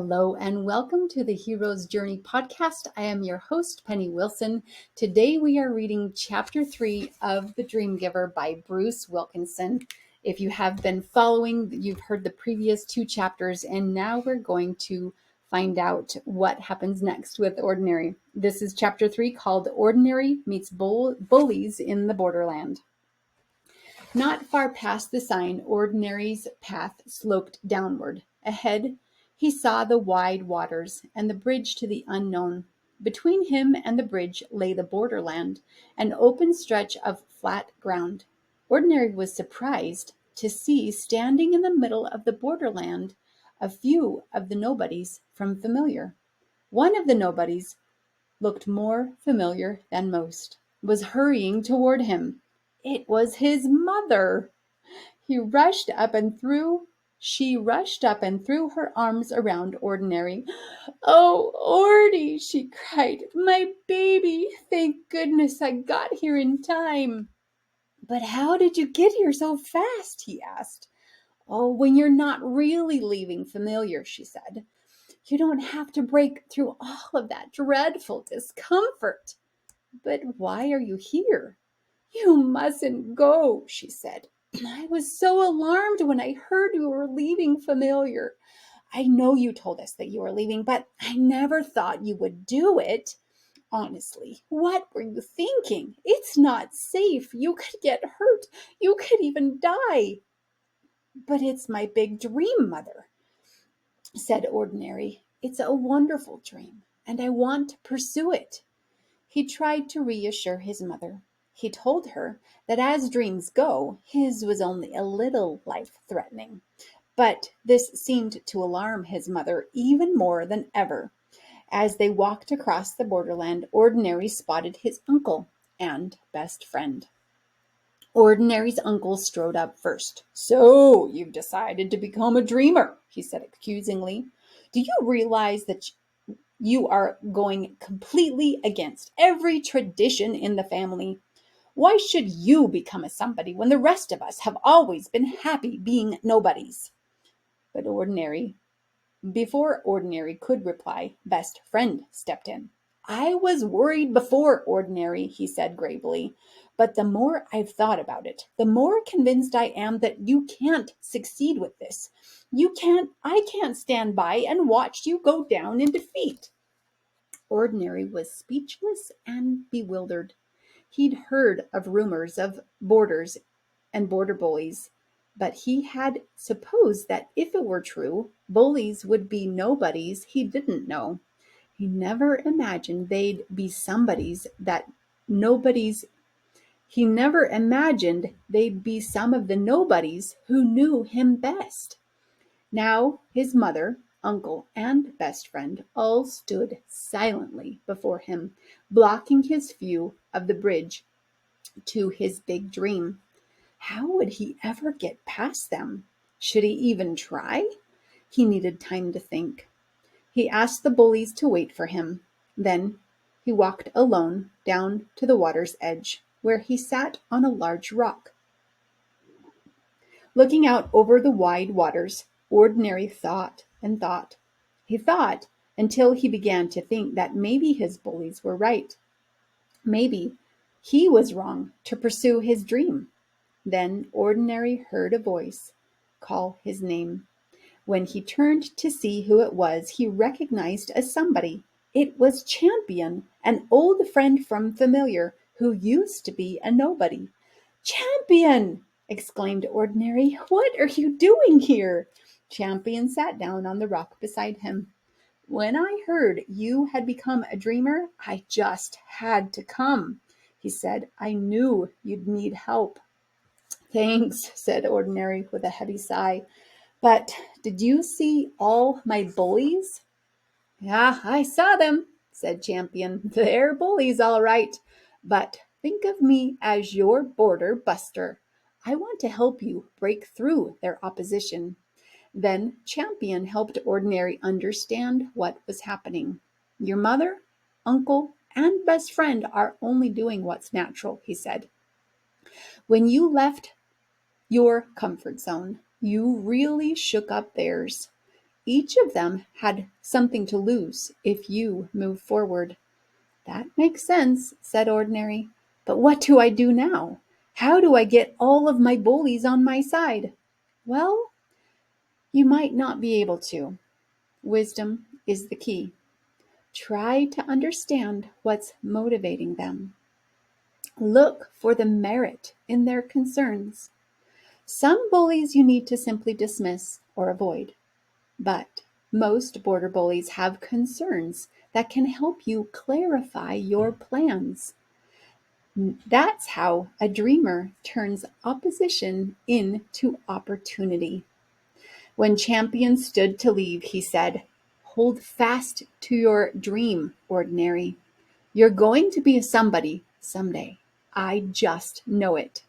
Hello and welcome to the Hero's Journey podcast. I am your host, Penny Wilson. Today we are reading Chapter 3 of The Dream Giver by Bruce Wilkinson. If you have been following, you've heard the previous two chapters, and now we're going to find out what happens next with Ordinary. This is Chapter 3 called Ordinary Meets Bullies in the Borderland. Not far past the sign, Ordinary's path sloped downward. Ahead, he saw the wide waters and the bridge to the unknown. Between him and the bridge lay the borderland, an open stretch of flat ground. Ordinary was surprised to see standing in the middle of the borderland a few of the nobodies from Familiar. One of the nobodies looked more familiar than most, was hurrying toward him. It was his mother. He rushed up and threw She rushed up and threw her arms around Ordinary. "Oh, Ordie," she cried, "my baby! Thank goodness I got here in time." "But how did you get here so fast?" he asked. "Oh, when you're not really leaving Familiar," she said, "you don't have to break through all of that dreadful discomfort." "But why are you here?" "You mustn't go," she said. "I was so alarmed when I heard you were leaving Familiar. I know you told us that you were leaving, but I never thought you would do it. Honestly, what were you thinking? It's not safe. You could get hurt. You could even die." "But it's my big dream, Mother," said Ordinary. "It's a wonderful dream, and I want to pursue it." He tried to reassure his mother. He told her that as dreams go, his was only a little life-threatening. But this seemed to alarm his mother even more than ever. As they walked across the borderland, Ordinary spotted his uncle and best friend. Ordinary's uncle strode up first. "So, you've decided to become a dreamer," he said accusingly. "Do you realize that you are going completely against every tradition in the family? Why should you become a somebody when the rest of us have always been happy being nobodies?" But before Ordinary could reply, Best Friend stepped in. "I was worried before, Ordinary," he said gravely, "but the more I've thought about it, the more convinced I am that you can't succeed with this. I can't stand by and watch you go down in defeat." Ordinary was speechless and bewildered. He'd heard of rumors of boarders and border bullies, but he had supposed that if it were true, bullies would be nobodies he didn't know. He never imagined they'd be somebodies that nobodies. He never imagined they'd be some of the nobodies who knew him best. Now his mother, uncle, and best friend all stood silently before him, blocking his view of the bridge to his big dream. How would he ever get past them? Should he even try? He needed time to think. He asked the bullies to wait for him. Then he walked alone down to the water's edge, where he sat on a large rock. Looking out over the wide waters, Ordinary thought and thought. He thought until he began to think that maybe his bullies were right. Maybe he was wrong to pursue his dream. Then Ordinary heard a voice call his name. When he turned to see who it was, he recognized a somebody. It was Champion, an old friend from Familiar who used to be a nobody. "Champion!" exclaimed Ordinary. "What are you doing here?" Champion sat down on the rock beside him. "When I heard you had become a dreamer, I just had to come," he said. "I knew you'd need help." "Thanks," said Ordinary with a heavy sigh. "But did you see all my bullies?" "Yeah, I saw them," said Champion. "They're bullies, all right. But think of me as your border buster. I want to help you break through their opposition." Then Champion helped Ordinary understand what was happening. "Your mother, uncle, and best friend are only doing what's natural," he said. "When you left your comfort zone, you really shook up theirs. Each of them had something to lose if you move forward. That makes sense, said Ordinary. But what do I do now? How do I get all of my bullies on my side? Well, you might not be able to. Wisdom is the key. Try to understand what's motivating them. Look for the merit in their concerns. Some bullies you need to simply dismiss or avoid, but most border bullies have concerns that can help you clarify your plans. That's how a dreamer turns opposition into opportunity. When Champion stood to leave, he said, "Hold fast to your dream, Ordinary. You're going to be a somebody someday. I just know it."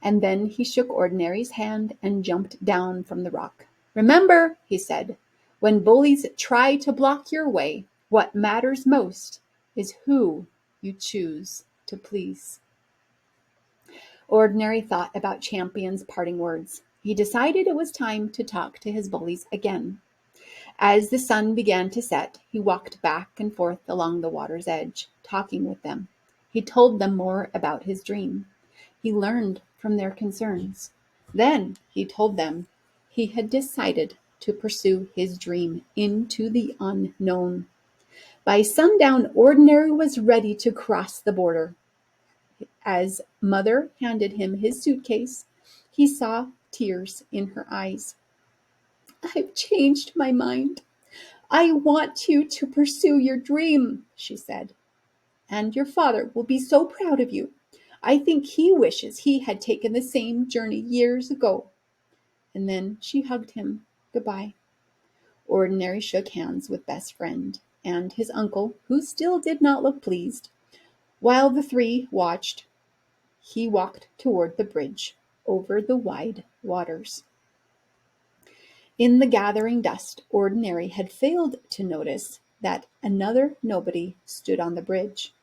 And then he shook Ordinary's hand and jumped down from the rock. "Remember," he said, "when bullies try to block your way, what matters most is who you choose to please." Ordinary thought about Champion's parting words. He decided it was time to talk to his bullies again. As the sun began to set, he walked back and forth along the water's edge, talking with them. He told them more about his dream. He learned from their concerns. Then he told them he had decided to pursue his dream into the unknown. By sundown, Ordinary was ready to cross the border. As Mother handed him his suitcase, he saw tears in her eyes. "I've changed my mind. I want you to pursue your dream," she said. "And your father will be so proud of you. I think he wishes he had taken the same journey years ago." And then she hugged him goodbye. Ordinary shook hands with Best Friend and his uncle, who still did not look pleased. While the three watched, he walked toward the bridge over the wide waters. In the gathering dust, Ordinary had failed to notice that another nobody stood on the bridge.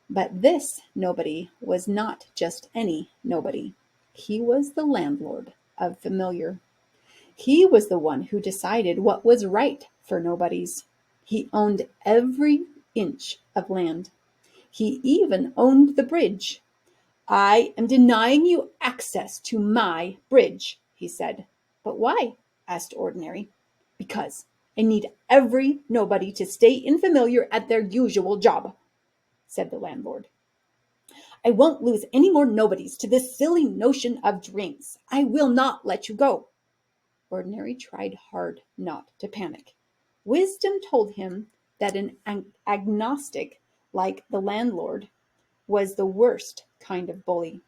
But this nobody was not just any nobody. He was the landlord of Familiar. He was the one who decided what was right for nobodies. He owned every inch of land. He even owned the bridge. "I am denying you access to my bridge," he said. "But why?" asked Ordinary. "Because I need every nobody to stay in Familiar at their usual job," said the landlord. "I won't lose any more nobodies to this silly notion of dreams. I will not let you go." Ordinary tried hard not to panic. Wisdom told him that an agnostic like the landlord was the worst kind of bully.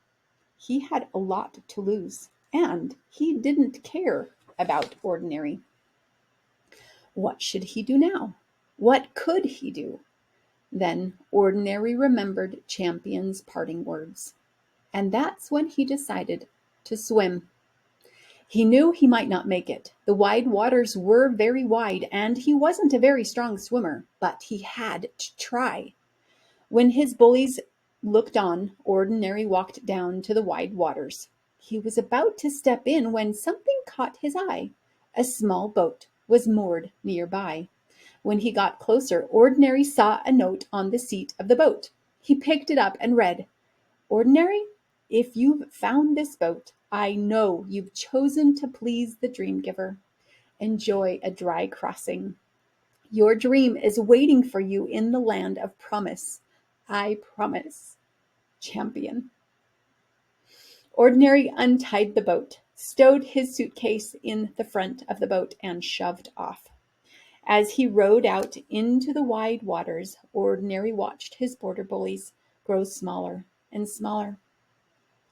He had a lot to lose, and he didn't care about Ordinary. What should he do now? What could he do? Then Ordinary remembered Champion's parting words, and that's when he decided to swim. He knew he might not make it. The wide waters were very wide, and he wasn't a very strong swimmer, but he had to try. When his bullies looked on, Ordinary walked down to the wide waters. He was about to step in when something caught his eye. A small boat was moored nearby. When he got closer, Ordinary saw a note on the seat of the boat. He picked it up and read, "Ordinary, if you've found this boat, I know you've chosen to please the dream giver. Enjoy a dry crossing. Your dream is waiting for you in the land of promise. I promise. Champion." Ordinary untied the boat, stowed his suitcase in the front of the boat, and shoved off. As he rowed out into the wide waters, Ordinary watched his border bullies grow smaller and smaller.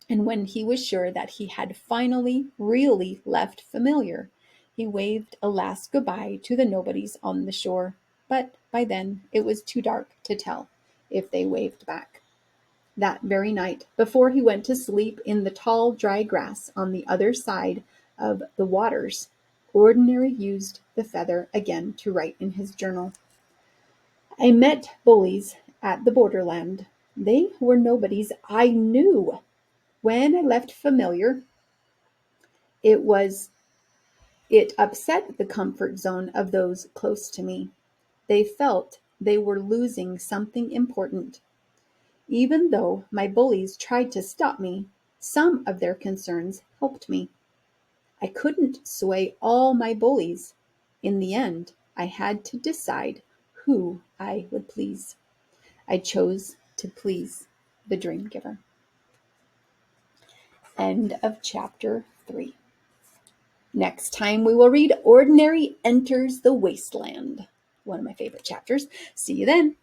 And when he was sure that he had finally really left Familiar, he waved a last goodbye to the nobodies on the shore. But by then it was too dark to tell if they waved back. That very night, before he went to sleep in the tall, dry grass on the other side of the waters, Ordinary used the feather again to write in his journal. "I met bullies at the borderland. They were nobodies I knew. When I left Familiar, it was It upset the comfort zone of those close to me. They felt they were losing something important. Even though my bullies tried to stop me, some of their concerns helped me. I couldn't sway all my bullies. In the end, I had to decide who I would please. I chose to please the dream giver. End of chapter 3. Next time we will read Ordinary Enters the Wasteland, one of my favorite chapters. See you then.